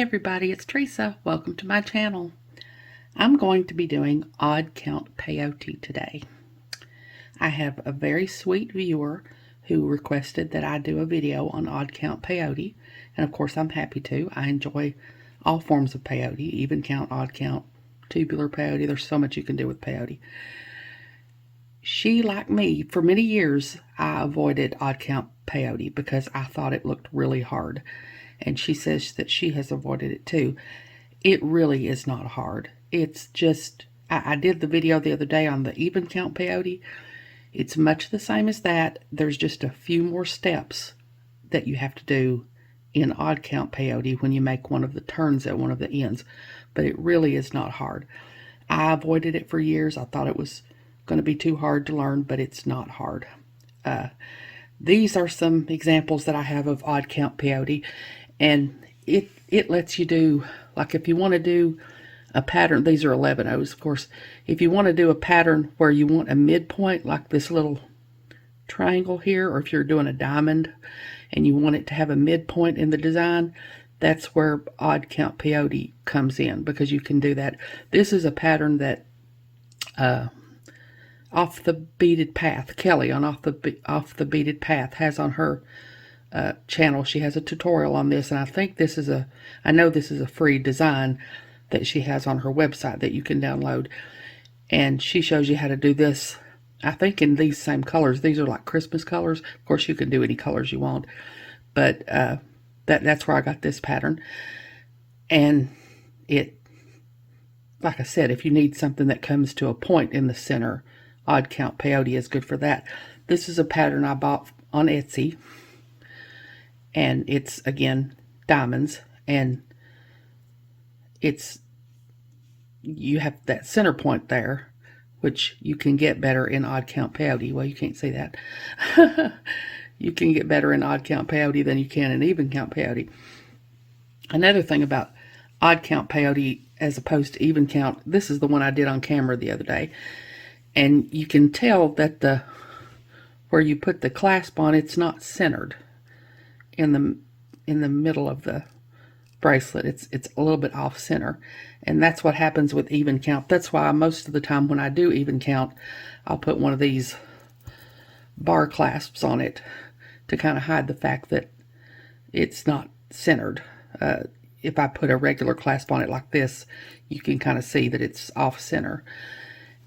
everybody, it's Teresa. Welcome to my channel. I'm going to be doing odd count peyote today. I have a very sweet viewer who requested that I do a video on odd count peyote, and of course I'm happy to. I enjoy all forms of peyote, even count, odd count, tubular peyote. There's so much you can do with peyote. She, like me, for many years I avoided odd count peyote because I thought it looked really hard. And she says that she has avoided it too. It really is not hard. It's just, I did the video the other day on the even count peyote. It's much the same as that. There's just a few more steps that you have to do in odd count peyote when you make one of the turns at one of the ends. But it really is not hard. I avoided it for years. I thought it was going to be too hard to learn, but it's not hard. These are some examples that I have of odd count peyote. And it lets you do, like if you want to do a pattern, these are 11-O's, of course. If you want to do a pattern where you want a midpoint, like this little triangle here, or if you're doing a diamond and you want it to have a midpoint in the design, that's where odd count peyote comes in, because you can do that. This is a pattern that Off the Beaded Path, Kelly on Off the Beaded Path has on her channel. She has a tutorial on this, and I think this is I know this is a free design that she has on her website that you can download, and she shows you how to do this, I think, in these same colors. These are like Christmas colors. Of course you can do any colors you want, but that's where I got this pattern. And it, like I said, if you need something that comes to a point in the center, odd count peyote is good for that. This is a pattern I bought on Etsy, and it's, again, diamonds, and you have that center point there, which you can get better in odd count peyote. Well, you can't see that. You can get better in odd count peyote than you can in even count peyote. Another thing about odd count peyote as opposed to even count, this is the one I did on camera the other day, and you can tell that where you put the clasp on, it's not centered in the middle of the bracelet. It's a little bit off center, and that's what happens with even count. That's why most of the time when I do even count, I'll put one of these bar clasps on it to kind of hide the fact that it's not centered. If I put a regular clasp on it like this, you can kind of see that it's off center.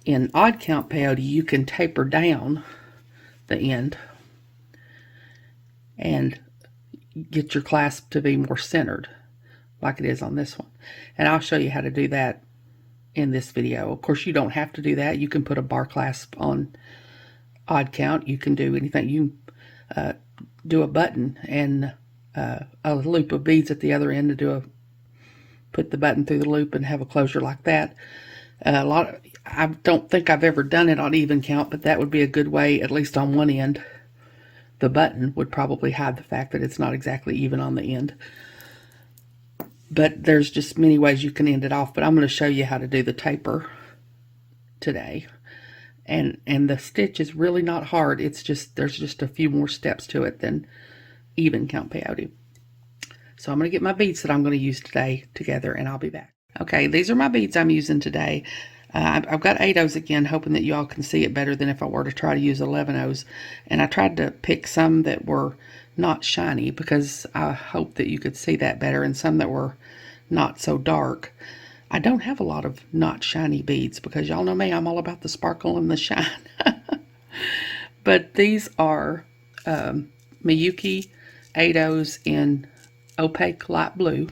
In odd count peyote, you can taper down the end and get your clasp to be more centered, like it is on this one. And I'll show you how to do that in this video. Of course, you don't have to do that. You can put a bar clasp on odd count. You can do anything. You do a button and a loop of beads at the other end to put the button through the loop and have a closure like that. I don't think I've ever done it on even count, but that would be a good way, at least on one end. The button would probably hide the fact that it's not exactly even on the end. But there's just many ways you can end it off. But I'm going to show you how to do the taper today. And the stitch is really not hard. It's just, there's just a few more steps to it than even count peyote. So I'm going to get my beads that I'm going to use today together, and I'll be back. Okay, these are my beads I'm using today. I've got 8-O's again, hoping that you all can see it better than if I were to try to use 11-O's. And I tried to pick some that were not shiny because I hoped that you could see that better, and some that were not so dark. I don't have a lot of not shiny beads because y'all know me, I'm all about the sparkle and the shine. But these are Miyuki 8-O's in opaque light blue.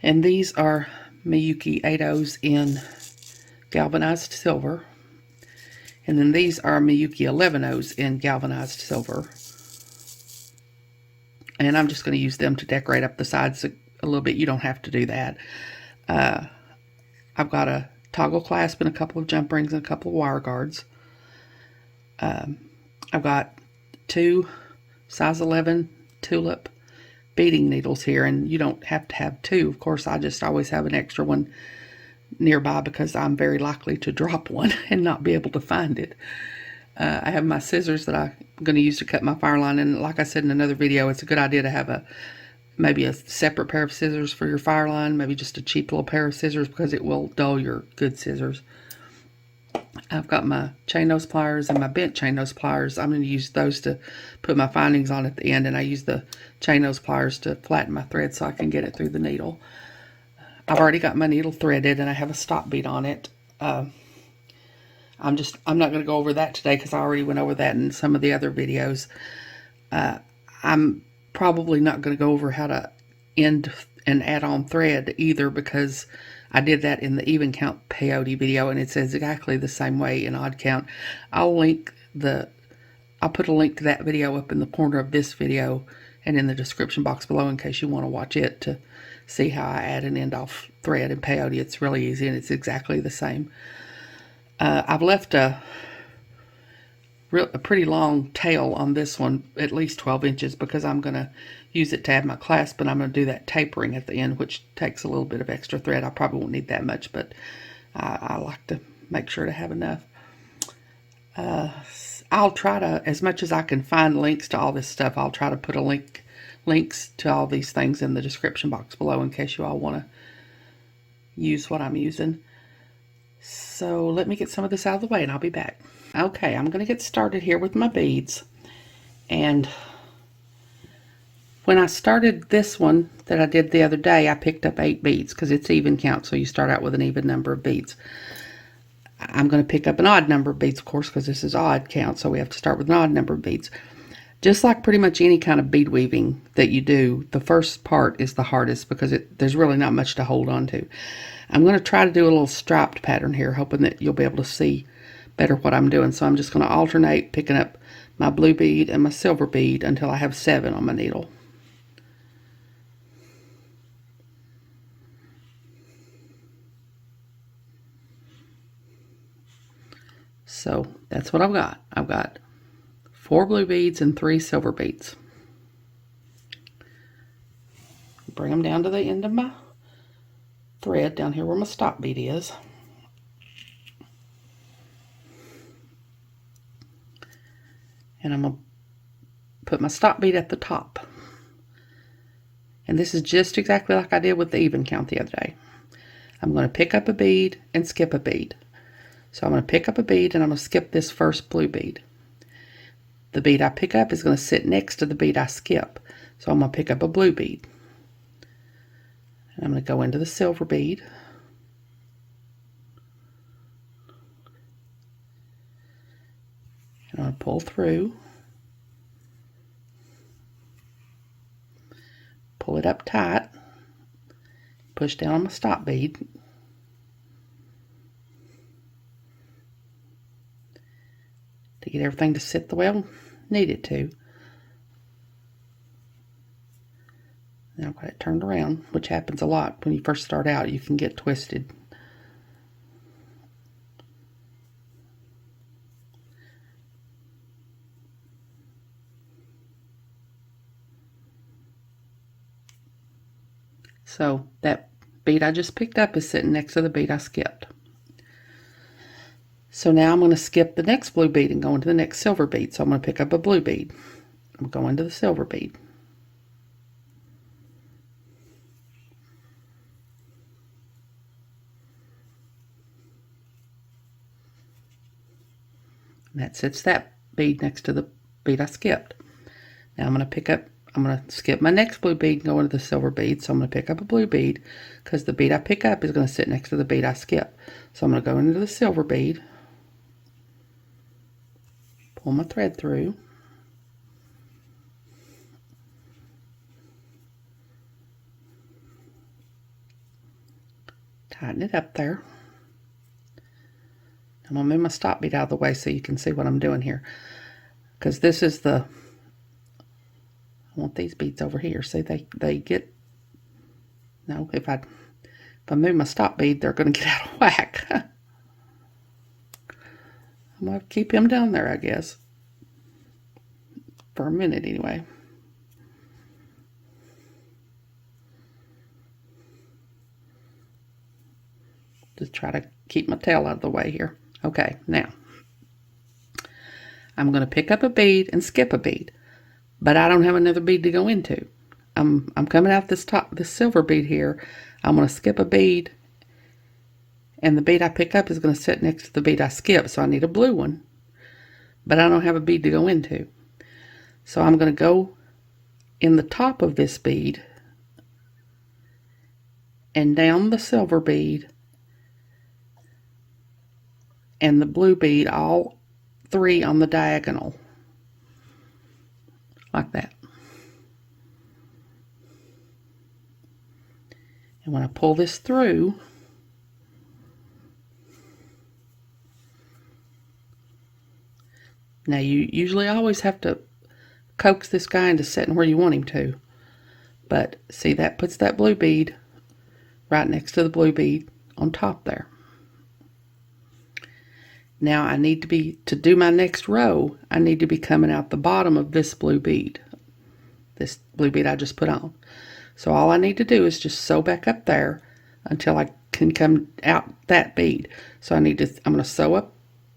And these are Miyuki 8-O's in galvanized silver. And then these are Miyuki 11-O's in galvanized silver. And I'm just going to use them to decorate up the sides a little bit. You don't have to do that. I've got a toggle clasp and a couple of jump rings and a couple of wire guards. I've got 2 size 11 tulip beading needles here, and you don't have to have 2. Of course, I just always have an extra one nearby because I'm very likely to drop one and not be able to find it. I have my scissors that I'm going to use to cut my fire line, and like I said in another video, it's a good idea to have a maybe a separate pair of scissors for your fire line, maybe just a cheap little pair of scissors because it will dull your good scissors. I've got my chain nose pliers and my bent chain nose pliers. I'm going to use those to put my findings on at the end, and I use the chain nose pliers to flatten my thread so I can get it through the needle. I've already got my needle threaded and I have a stop bead on it. I'm not going to go over that today because I already went over that in some of the other videos. I'm probably not going to go over how to end and add on thread either, because I did that in the even count peyote video and it's exactly the same way in odd count. I'll put a link to that video up in the corner of this video and in the description box below in case you want to watch it to see how I add and end off thread in peyote. It's really easy and it's exactly the same. I've left a pretty long tail on this one, at least 12 inches, because I'm going to use it to add my clasp, and I'm going to do that tapering at the end, which takes a little bit of extra thread. I probably won't need that much, but I like to make sure to have enough. I'll try to, as much as I can find links to all this stuff, I'll try to put links to all these things in the description box below in case you all want to use what I'm using. So let me get some of this out of the way and I'll be back. Okay, I'm going to get started here with my beads. And when I started this one that I did the other day, I picked up 8 beads because it's even count, so you start out with an even number of beads. I'm going to pick up an odd number of beads, of course, because this is odd count, so we have to start with an odd number of beads. Just like pretty much any kind of bead weaving that you do, the first part is the hardest because there's really not much to hold on to. I'm going to try to do a little striped pattern here, hoping that you'll be able to see better what I'm doing. So I'm just going to alternate picking up my blue bead and my silver bead until I have 7 on my needle. So that's what I've got. I've got 4 blue beads and 3 silver beads. Bring them down to the end of my thread, down here where my stop bead is. And I'm going to put my stop bead at the top. And this is just exactly like I did with the even count the other day. I'm going to pick up a bead and skip a bead. So I'm going to pick up a bead and I'm going to skip this first blue bead. The bead I pick up is going to sit next to the bead I skip. So I'm going to pick up a blue bead. And I'm going to go into the silver bead. And I'm going to pull through. Pull it up tight. Push down on my stop bead. To get everything to sit the way I need it to. Now I've got it turned around, which happens a lot when you first start out. You can get twisted. So that bead I just picked up is sitting next to the bead I skipped. So now I'm going to skip the next blue bead and go into the next silver bead. So I'm going to pick up a blue bead. I'm going to the silver bead. And that sits that bead next to the bead I skipped. Now I'm going to skip my next blue bead and go into the silver bead. So I'm going to pick up a blue bead because the bead I pick up is going to sit next to the bead I skip. So I'm going to go into the silver bead. Pull my thread through. Tighten it up there. I'm going to move my stop bead out of the way so you can see what I'm doing here. Because this is I want these beads over here. See, they get, no, if I move my stop bead, they're going to get out of whack. I'm going to keep him down there, I guess. For a minute, anyway. Just try to keep my tail out of the way here. Okay, now. I'm going to pick up a bead and skip a bead. But I don't have another bead to go into. I'm coming out this silver bead here. I'm going to skip a bead, and the bead I pick up is going to sit next to the bead I skip, so I need a blue one. But I don't have a bead to go into. So I'm going to go in the top of this bead and down the silver bead and the blue bead, all three on the diagonal, like that. And when I pull this through, now you usually always have to coax this guy into sitting where you want him to. But see, that puts that blue bead right next to the blue bead on top there. Now I need to do my next row, I need to be coming out the bottom of this blue bead I just put on. So all I need to do is just sew back up there until I can come out that bead. So I'm going to sew up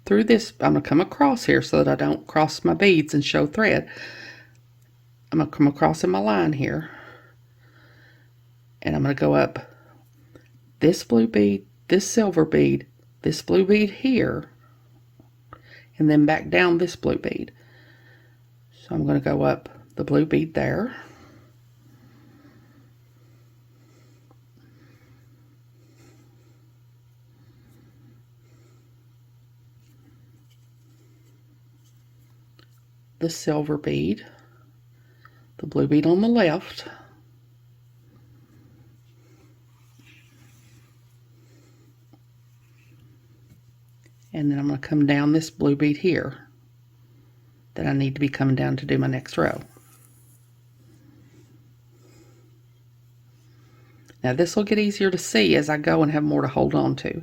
through this. I'm going to come across here so that I don't cross my beads and show thread. I'm going to come across in my line here, and I'm going to go up this blue bead, this silver bead, this blue bead here, and then back down this blue bead. So I'm going to go up the blue bead there, the silver bead, the blue bead on the left, and then I'm going to come down this blue bead here that I need to be coming down to do my next row. Now this will get easier to see as I go and have more to hold on to.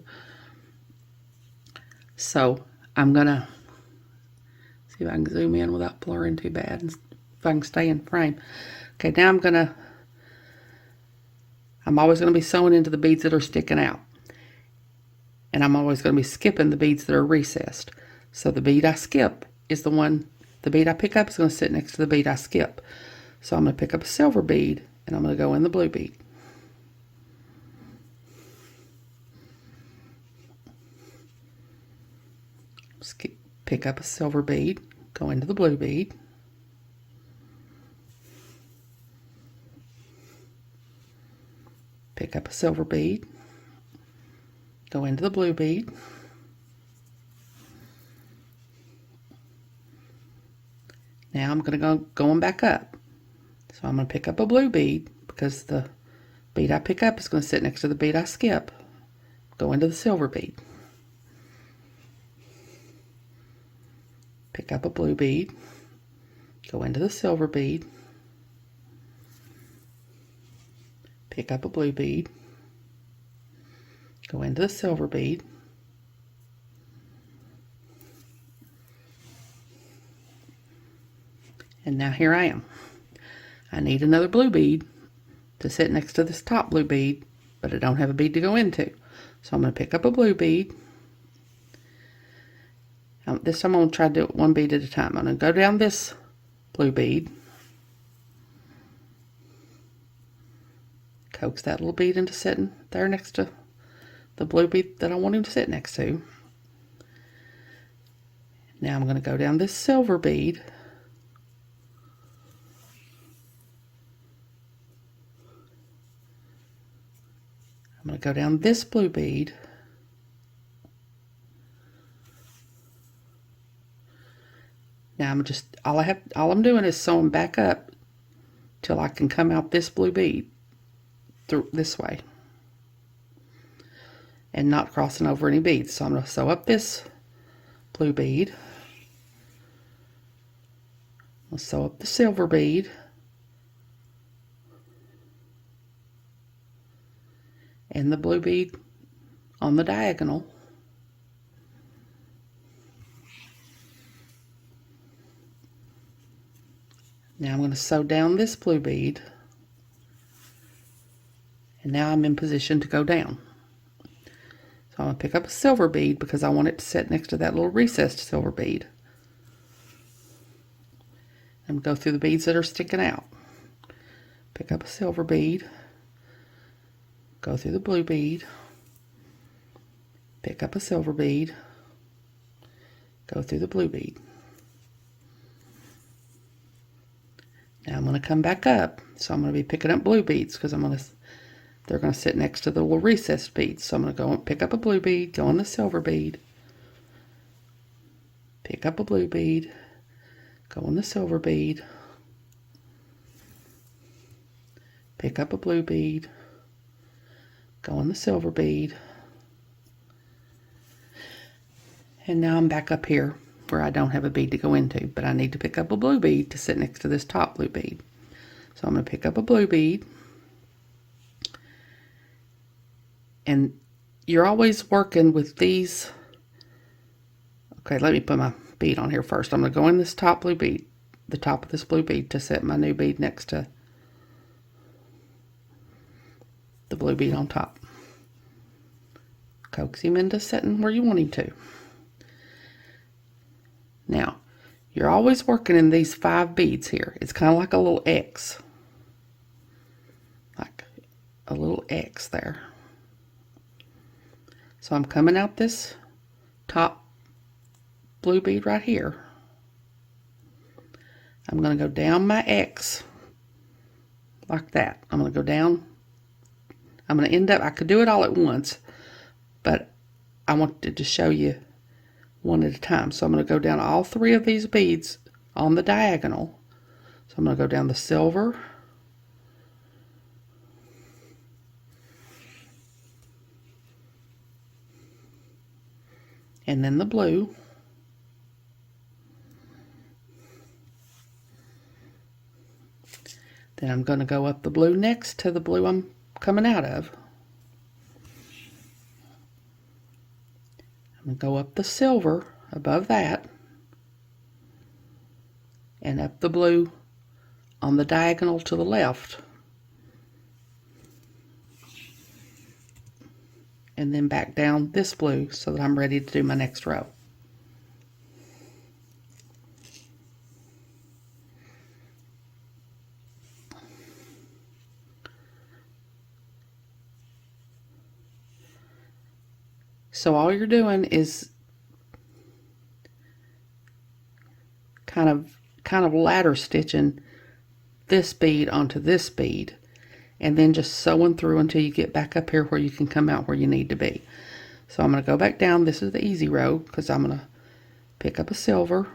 So I'm going to see if I can zoom in without blurring too bad, and if I can stay in frame. Okay, now I'm always going to be sewing into the beads that are sticking out. And I'm always going to be skipping the beads that are recessed. So the bead I skip is the bead I pick up is going to sit next to the bead I skip. So I'm going to pick up a silver bead, and I'm going to go in the blue bead. Pick up a silver bead, go into the blue bead. Pick up a silver bead, go into the blue bead. Now I'm going to going back up. So I'm going to pick up a blue bead because the bead I pick up is going to sit next to the bead I skip. Go into the silver bead. Pick up a blue bead, go into the silver bead, pick up a blue bead, go into the silver bead, and now here I am. I need another blue bead to sit next to this top blue bead, but I don't have a bead to go into. So I'm going to pick up a blue bead. This time I'm going to try to do it one bead at a time. I'm going to go down this blue bead, coax that little bead into sitting there next to the blue bead that I want him to sit next to. Now I'm going to go down this silver bead, I'm going to go down this blue bead, now all I'm doing is sewing back up till I can come out this blue bead through this way and not crossing over any beads. So I'm going to sew up this blue bead, I'll sew up the silver bead, and the blue bead on the diagonal. Now I'm going to sew down this blue bead, and now I'm in position to go down. So I'm going to pick up a silver bead because I want it to sit next to that little recessed silver bead. I'm going to go through the beads that are sticking out. pick up a silver bead, go through the blue bead, pick up a silver bead, go through the blue bead. Now I'm going to come back up, so I'm going to be picking up blue beads because they're going to sit next to the little recessed beads. So I'm going to go and pick up a blue bead, go on the silver bead, pick up a blue bead, go on the silver bead, pick up a blue bead, go on the silver bead, and now I'm back up here where I don't have a bead to go into, but I need to pick up a blue bead to sit next to this top blue bead. So I'm going to pick up a blue bead, and you're always working with these. Okay, let me put my bead on here first. I'm going to go in this top blue bead, the top of this blue bead, to set my new bead next to the blue bead on top. Coax him into sitting where you want him to. Now, you're always working in these 5 beads here. It's kind of like a little X. Like a little X there. So I'm coming out this top blue bead right here. I'm going to go down my X like that. I'm going to go down. I'm going to end up, I could do it all at once, but I wanted to show you one at a time. So I'm going to go down all 3 of these beads on the diagonal. So I'm going to go down the silver, and then the blue, then I'm going to go up the blue next to the blue I'm coming out of. I'm going to go up the silver above that, and up the blue on the diagonal to the left, and then back down this blue so that I'm ready to do my next row. So all you're doing is kind of ladder stitching this bead onto this bead, and then just sewing through until you get back up here where you can come out where you need to be. So I'm going to go back down. This is the easy row because I'm going to pick up a silver.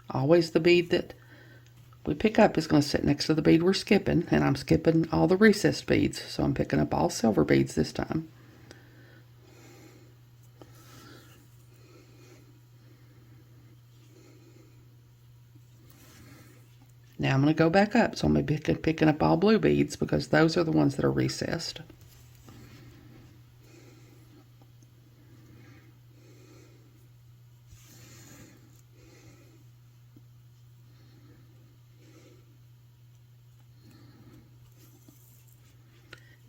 Always the bead that we pick up is going to sit next to the bead we're skipping, and I'm skipping all the recessed beads, so I'm picking up all silver beads this time. Now I'm going to go back up, so I'm going to be picking up all blue beads because those are the ones that are recessed.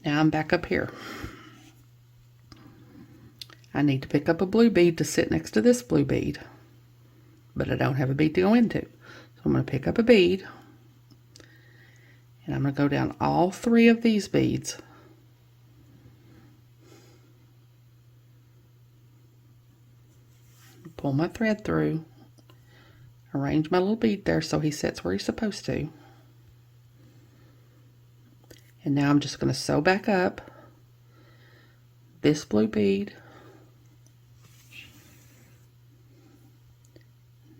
Now I'm back up here. I need to pick up a blue bead to sit next to this blue bead, but I don't have a bead to go into. So I'm going to pick up a bead, and I'm going to go down all 3 of these beads. Pull my thread through, arrange my little bead there so he sits where he's supposed to. And now I'm just going to sew back up this blue bead.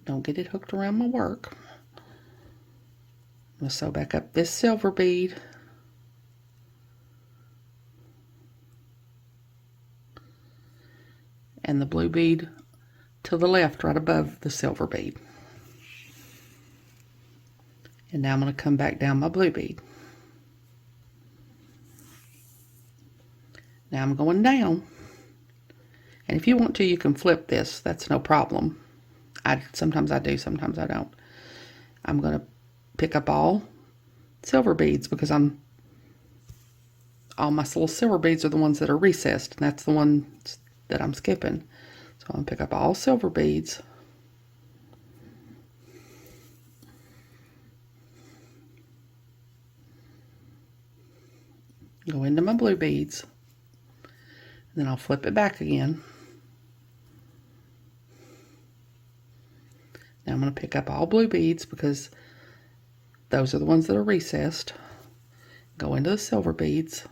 Don't get it hooked around my work. I'm going to sew back up this silver bead. And the blue bead to the left right above the silver bead. And now I'm going to come back down my blue bead. Now I'm going down, and if you want to, you can flip this. That's no problem. Sometimes I do, sometimes I don't. I'm going to pick up all silver beads because all my little silver beads are the ones that are recessed, and that's the ones that I'm skipping. So I'm going to pick up all silver beads, Go into my blue beads. Then I'll flip it back again. Now I'm going to pick up all blue beads because those are the ones that are recessed. Go into the silver beads.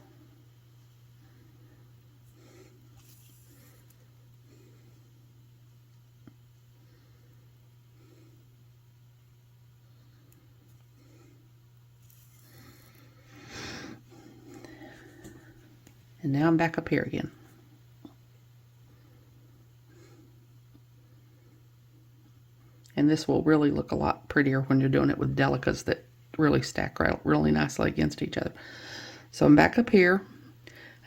And now I'm back up here again. And this will really look a lot prettier when you're doing it with delicas that really stack really nicely against each other. So I'm back up here.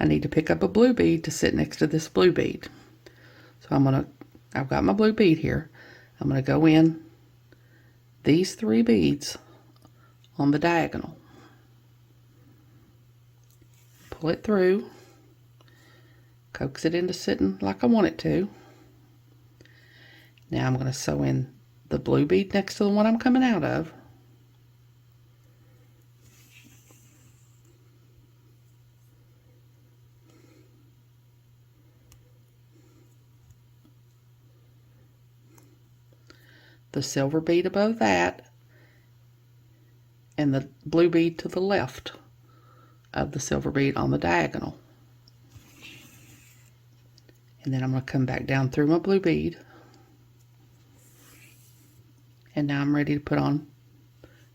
I need to pick up a blue bead to sit next to this blue bead. So I've got my blue bead here. I'm going to go in these 3 beads on the diagonal. Pull it through. Coax it into sitting like I want it to. Now I'm going to sew in the blue bead next to the one I'm coming out of. The silver bead above that, and the blue bead to the left of the silver bead on the diagonal. And then I'm going to come back down through my blue bead. And now I'm ready to put on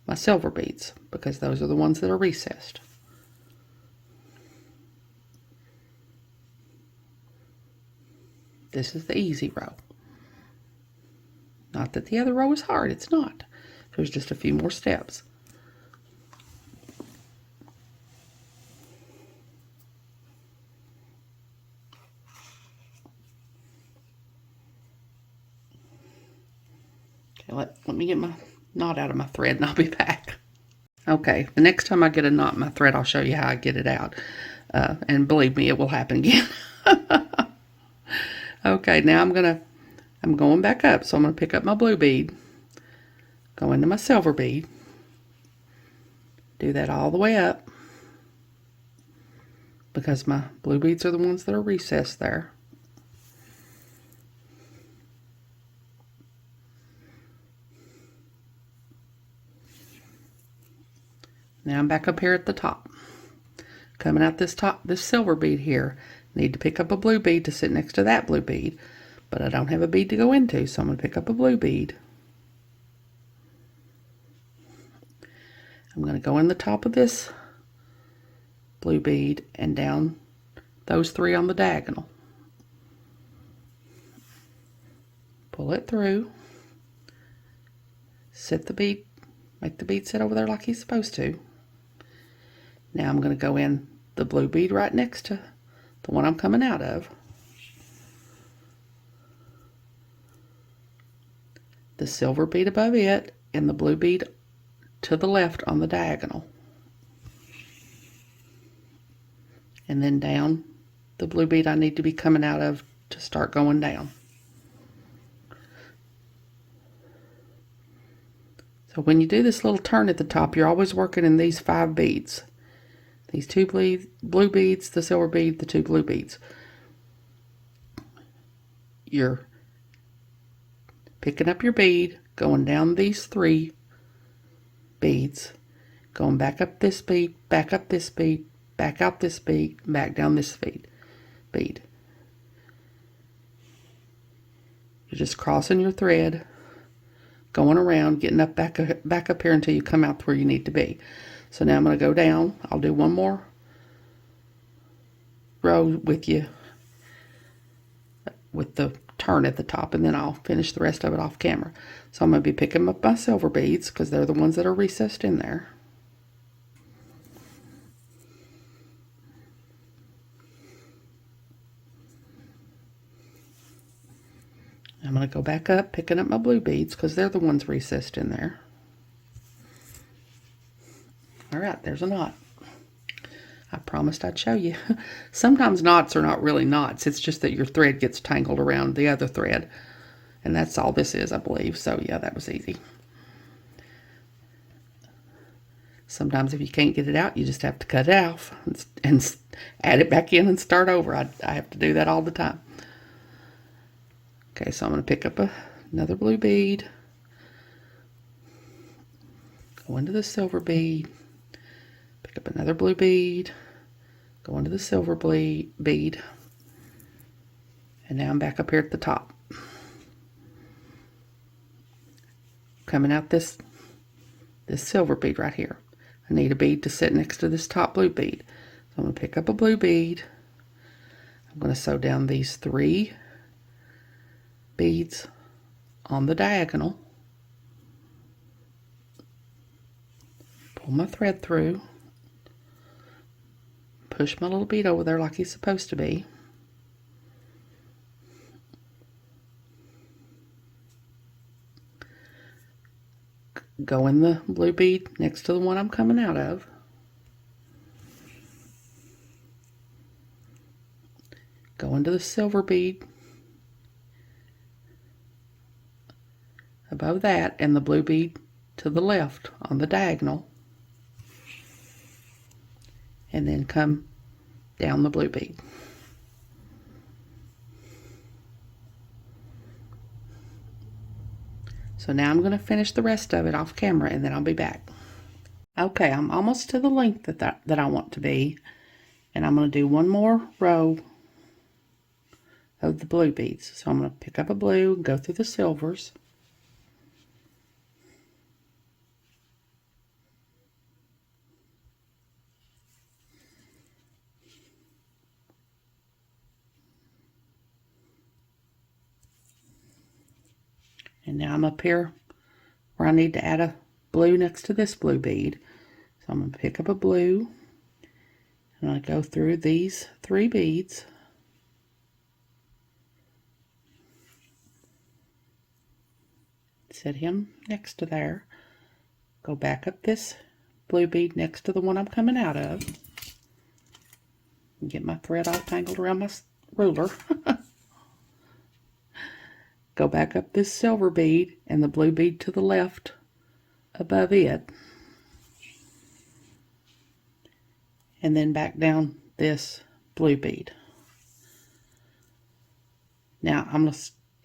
my silver beads because those are the ones that are recessed. This is the easy row. Not that the other row is hard, it's not. There's just a few more steps. Okay, let me get my knot out of my thread and I'll be back. Okay, the next time I get a knot in my thread, I'll show you how I get it out. And believe me, it will happen again. Okay, now I'm going back up, so I'm going to pick up my blue bead, go into my silver bead, do that all the way up, because my blue beads are the ones that are recessed there. Now I'm back up here at the top. Coming out this silver bead here, need to pick up a blue bead to sit next to that blue bead. But I don't have a bead to go into, so I'm going to pick up a blue bead. I'm going to go in the top of this blue bead and down those 3 on the diagonal. Pull it through. Sit the bead, make the bead sit over there like he's supposed to. Now I'm going to go in the blue bead right next to the one I'm coming out of. The silver bead above it, and the blue bead to the left on the diagonal. And then down the blue bead I need to be coming out of to start going down. So when you do this little turn at the top, you're always working in these 5 beads. These 2 blue beads, the silver bead, the 2 blue beads. You're picking up your bead, going down these 3 beads, going back up this bead, back up this bead, back out this bead, back down this bead. You're just crossing your thread, going around, getting up back up here until you come out to where you need to be. So now I'm going to go down. I'll do one more row with you with the turn at the top, and then I'll finish the rest of it off camera. So I'm going to be picking up my silver beads because they're the ones that are recessed in there. I'm going to go back up, picking up my blue beads because they're the ones recessed in there. All right, there's a knot. I promised I'd show you. Sometimes knots are not really knots. It's just that your thread gets tangled around the other thread. And that's all this is, I believe. So yeah, that was easy. Sometimes if you can't get it out, you just have to cut it off and add it back in and start over. I have to do that all the time. Okay, so I'm going to pick up another blue bead, go into the silver bead, pick up another blue bead, go into the silver bead, and now I'm back up here at the top. Coming out this silver bead right here. I need a bead to sit next to this top blue bead. So I'm going to pick up a blue bead. I'm going to sew down these 3 beads on the diagonal. Pull my thread through. Push my little bead over there like he's supposed to be. Go in the blue bead next to the one I'm coming out of. Go into the silver bead above that and the blue bead to the left on the diagonal. And then come down the blue bead. So now I'm going to finish the rest of it off camera and then I'll be back. Okay, I'm almost to the length that I want to be. And I'm going to do one more row of the blue beads. So I'm going to pick up a blue and go through the silvers. And now I'm up here where I need to add a blue next to this blue bead. So I'm going to pick up a blue and I go through these 3 beads. Set him next to there. Go back up this blue bead next to the one I'm coming out of. Get my thread all tangled around my ruler. Go back up this silver bead and the blue bead to the left above it. And then back down this blue bead. Now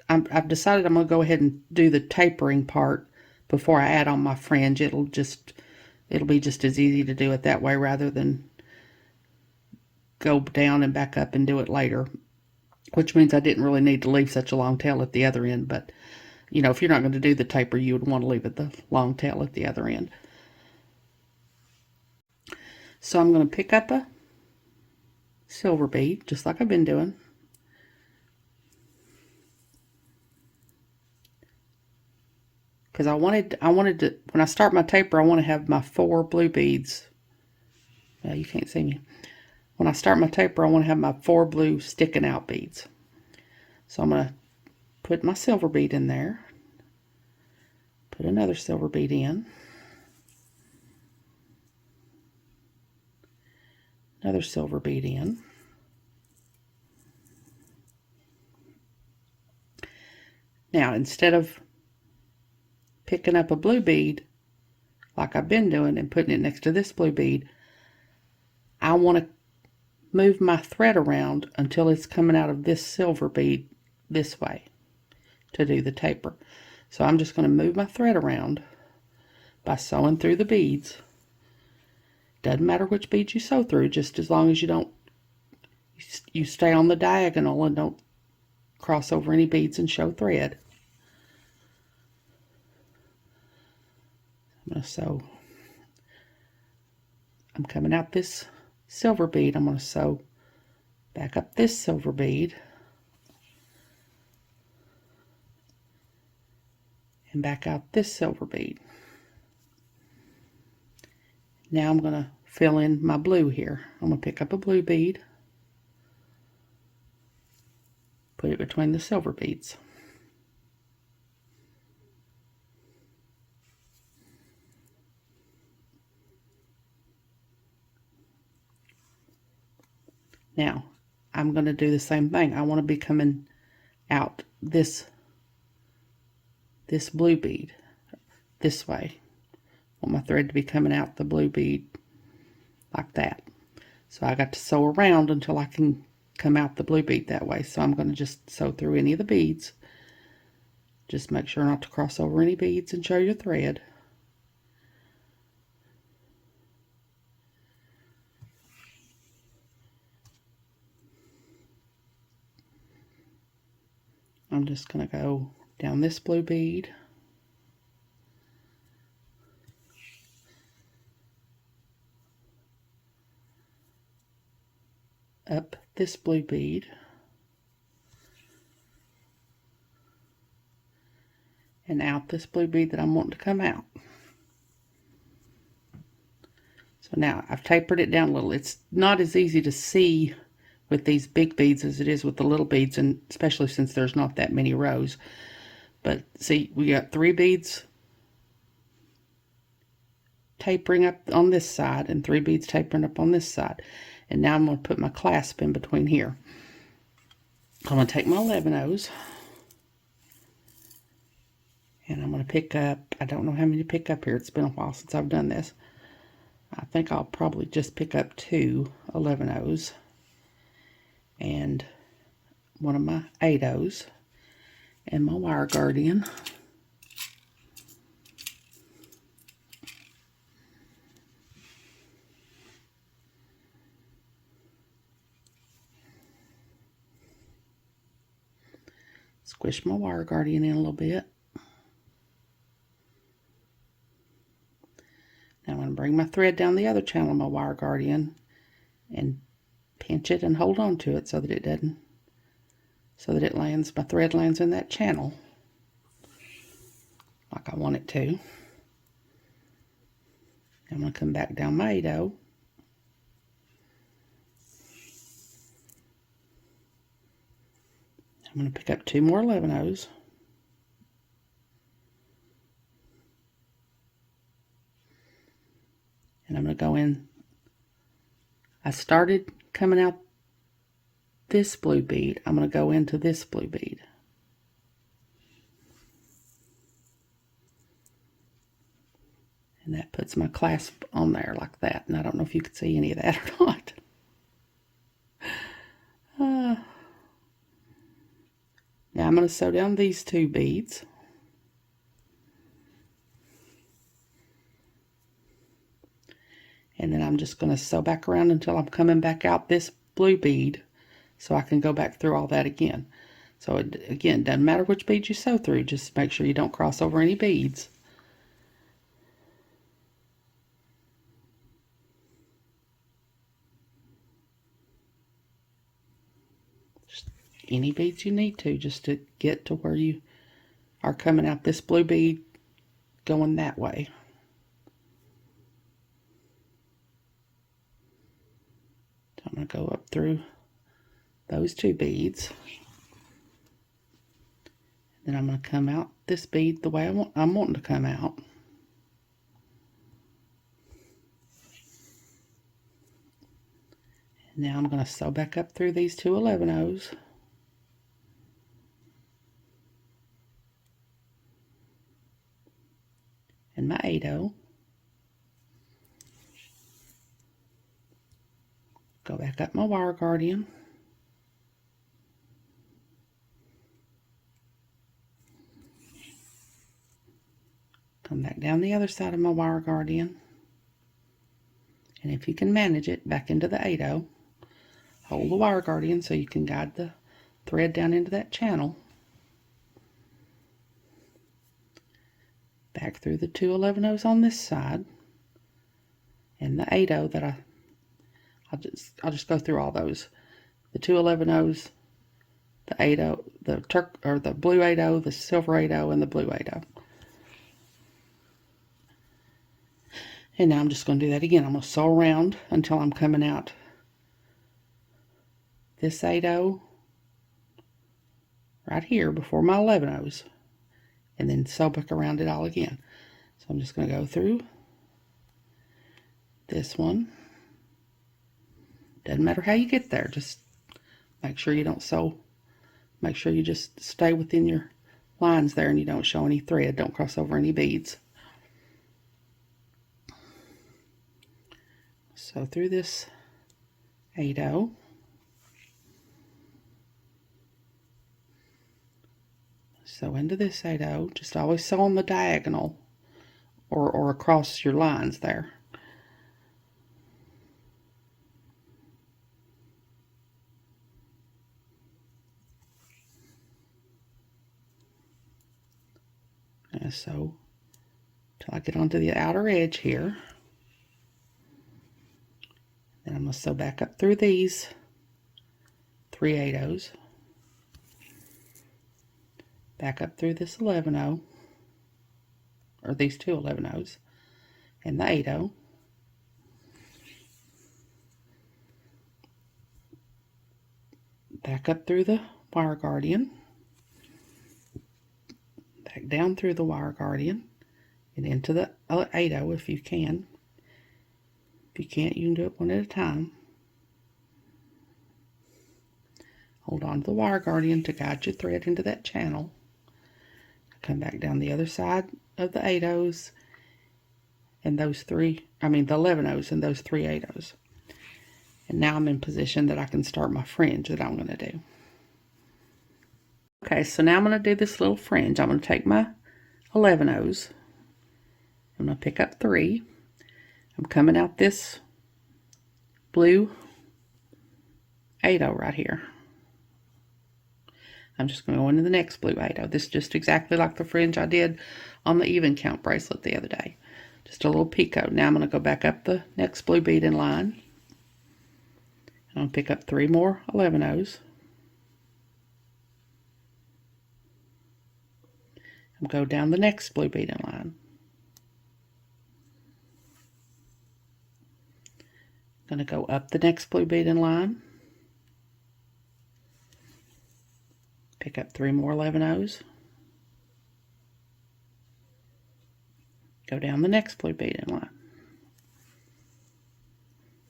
I've decided I'm going to go ahead and do the tapering part before I add on my fringe. It'll be just as easy to do it that way rather than go down and back up and do it later. Which means I didn't really need to leave such a long tail at the other end, but you know, if you're not going to do the taper, you would want to leave it the long tail at the other end. So I'm going to pick up a silver bead, just like I've been doing. Because I wanted to, when I start my taper, I want to have my 4 blue beads. You can't see me. When I start my taper, I want to have my 4 blue sticking out beads. So I'm going to put my silver bead in there. Put another silver bead in. Another silver bead in. Now, instead of picking up a blue bead like I've been doing and putting it next to this blue bead, I want to move my thread around until it's coming out of this silver bead this way to do the taper. So I'm just going to move my thread around by sewing through the beads. Doesn't matter which beads you sew through, just as long as you stay on the diagonal and don't cross over any beads and show thread. I'm coming out this silver bead. I'm going to sew back up this silver bead and back out this silver bead. Now I'm going to fill in my blue here. I'm going to pick up a blue bead, put it between the silver beads. Now, I'm going to do the same thing. I want to be coming out this blue bead this way want my thread to be coming out the blue bead like that. So I got to sew around until I can come out the blue bead that way. So I'm going to just sew through any of the beads. Just make sure not to cross over any beads and show your thread. I'm just going to go down this blue bead, up this blue bead, and out this blue bead that I'm wanting to come out. So now I've tapered it down a little. It's not as easy to see with these big beads as it is with the little beads, and especially since there's not that many rows. But see, we got 3 beads tapering up on this side and 3 beads tapering up on this side. And now I'm going to put my clasp in between here. I'm going to take my 11-ohs, and I'm going to pick up, I don't know how many to pick up here. It's been a while since I've done this. I think I'll probably just pick up 2 11-ohs and one of my 8-ohs and my wire guardian. Squish my wire guardian in a little bit. Now I'm going to bring my thread down the other channel of my wire guardian and pinch it and hold on to it so that it doesn't, so that it lands, my thread lands in that channel like I want it to. I'm going to come back down my 8-oh. I'm going to pick up 2 more 11-ohs. And I'm going to go in. I started coming out this blue bead. I'm going to go into this blue bead. And that puts my clasp on there like that. And I don't know if you could see any of that or not. Now I'm going to sew down these 2 beads. And then I'm just going to sew back around until I'm coming back out this blue bead so I can go back through all that again. So again, doesn't matter which bead you sew through, just make sure you don't cross over any beads. Just any beads you need to, just to get to where you are coming out this blue bead going that way. I'm going to go up through those 2 beads. Then I'm going to come out this bead the way I'm wanting to come out. And now I'm going to sew back up through these 2 11-ohs. And my 8-oh. Go back up my wire guardian. Come back down the other side of my wire guardian. And if you can manage it, back into the 8-oh. Hold the wire guardian so you can guide the thread down into that channel. Back through the 2 11-ohs on this side. And the 8-oh that I'll just go through all those. The 2 11-ohs, the 8-oh, the blue 8-oh, the silver 8-oh, and the blue 8-oh. And now I'm just going to do that again. I'm going to sew around until I'm coming out this 8-oh right here before my 11-ohs. And then sew back around it all again. So I'm just going to go through this one. Doesn't matter how you get there, just make sure you don't sew. Make sure you just stay within your lines there and you don't show any thread. Don't cross over any beads. So through this 8/0, sew into this 8/0, just always sew on the diagonal or across your lines there. And so till I get onto the outer edge here. Then I'm going to sew back up through these 3 8/0s. Back up through this 11/0, or these two 11/0s, and the 8/0. Back up through the wire guardian. Back down through the wire guardian and into the 8/0 if you can. If you can't, you can do it one at a time. Hold on to the wire guardian to guide your thread into that channel. Come back down the other side of the 8/0s and those the 11/0s and those 3 8/0s. And now I'm in position that I can start my fringe that I'm going to do. Okay, so now I'm going to do this little fringe. I'm going to take my 11/0s. I'm going to pick up 3. I'm coming out this blue 8/0 right here. I'm just going to go into the next blue 8/0. This is just exactly like the fringe I did on the even count bracelet the other day. Just a little picot. Now I'm going to go back up the next blue bead in line. And I'll pick up 3 more 11/0s. And go down the next blue bead in line. I'm going to go up the next blue bead in line. Pick up 3 more 11/0s. Go down the next blue bead in line.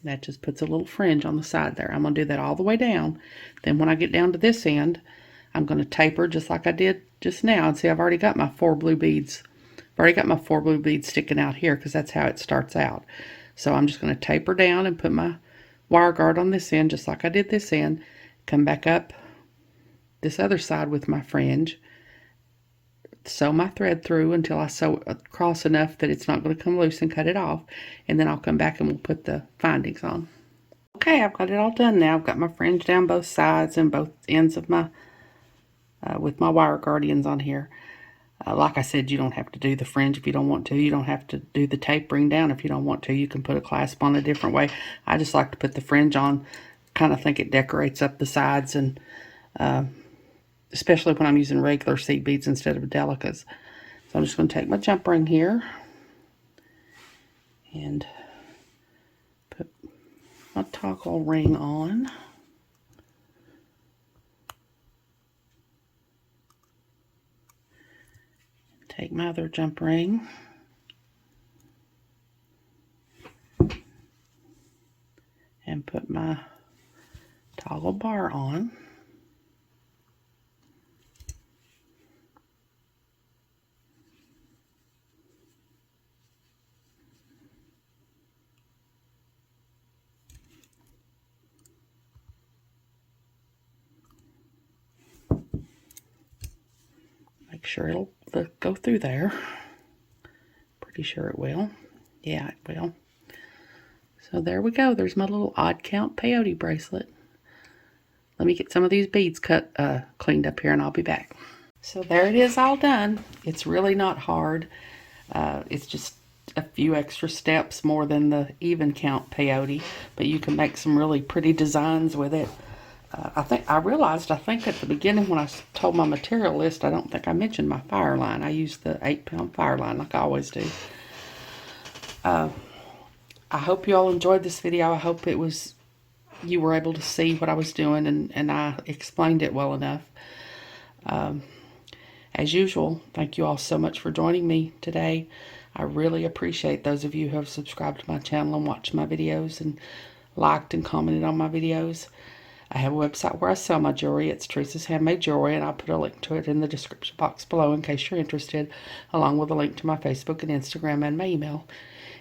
That just puts a little fringe on the side there. I'm going to do that all the way down. Then when I get down to this end, I'm going to taper just like I did just now. And see, I've already got my 4 blue beads. I've already got my 4 blue beads sticking out here because that's how it starts out. So I'm just going to taper down and put my wire guard on this end just like I did this end. Come back up this other side with my fringe. Sew my thread through until I sew across enough that it's not going to come loose and cut it off. And then I'll come back and we'll put the findings on. Okay, I've got it all done now. I've got my fringe down both sides and both ends of my, with my wire guardians on here. Like I said, you don't have to do the fringe if you don't want to. You don't have to do the tapering down if you don't want to. You can put a clasp on a different way. I just like to put the fringe on. Kind of think it decorates up the sides, and especially when I'm using regular seed beads instead of delicas. So I'm just going to take my jump ring here and put my toggle ring on. Take my other jump ring and put my toggle bar on. Make sure it'll go through there. Pretty sure it will. Yeah, it will. So there we go. There's my little odd count peyote bracelet. Let me get some of these beads cleaned up here and I'll be back. So there it is, all done. It's really not hard. It's just a few extra steps more than the even count peyote, but you can make some really pretty designs with it. I think at the beginning when I told my material list, I don't think I mentioned my fire line. I used the 8-pound fire line like I always do. I hope you all enjoyed this video. I hope you were able to see what I was doing and I explained it well enough. As usual, thank you all so much for joining me today. I really appreciate those of you who have subscribed to my channel and watched my videos and liked and commented on my videos. I have a website where I sell my jewelry. It's Teresa's Handmade Jewelry, and I'll put a link to it in the description box below in case you're interested, along with a link to my Facebook and Instagram and my email.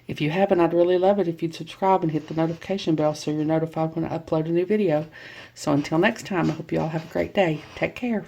If you haven't, I'd really love it if you'd subscribe and hit the notification bell so you're notified when I upload a new video. So until next time, I hope you all have a great day. Take care.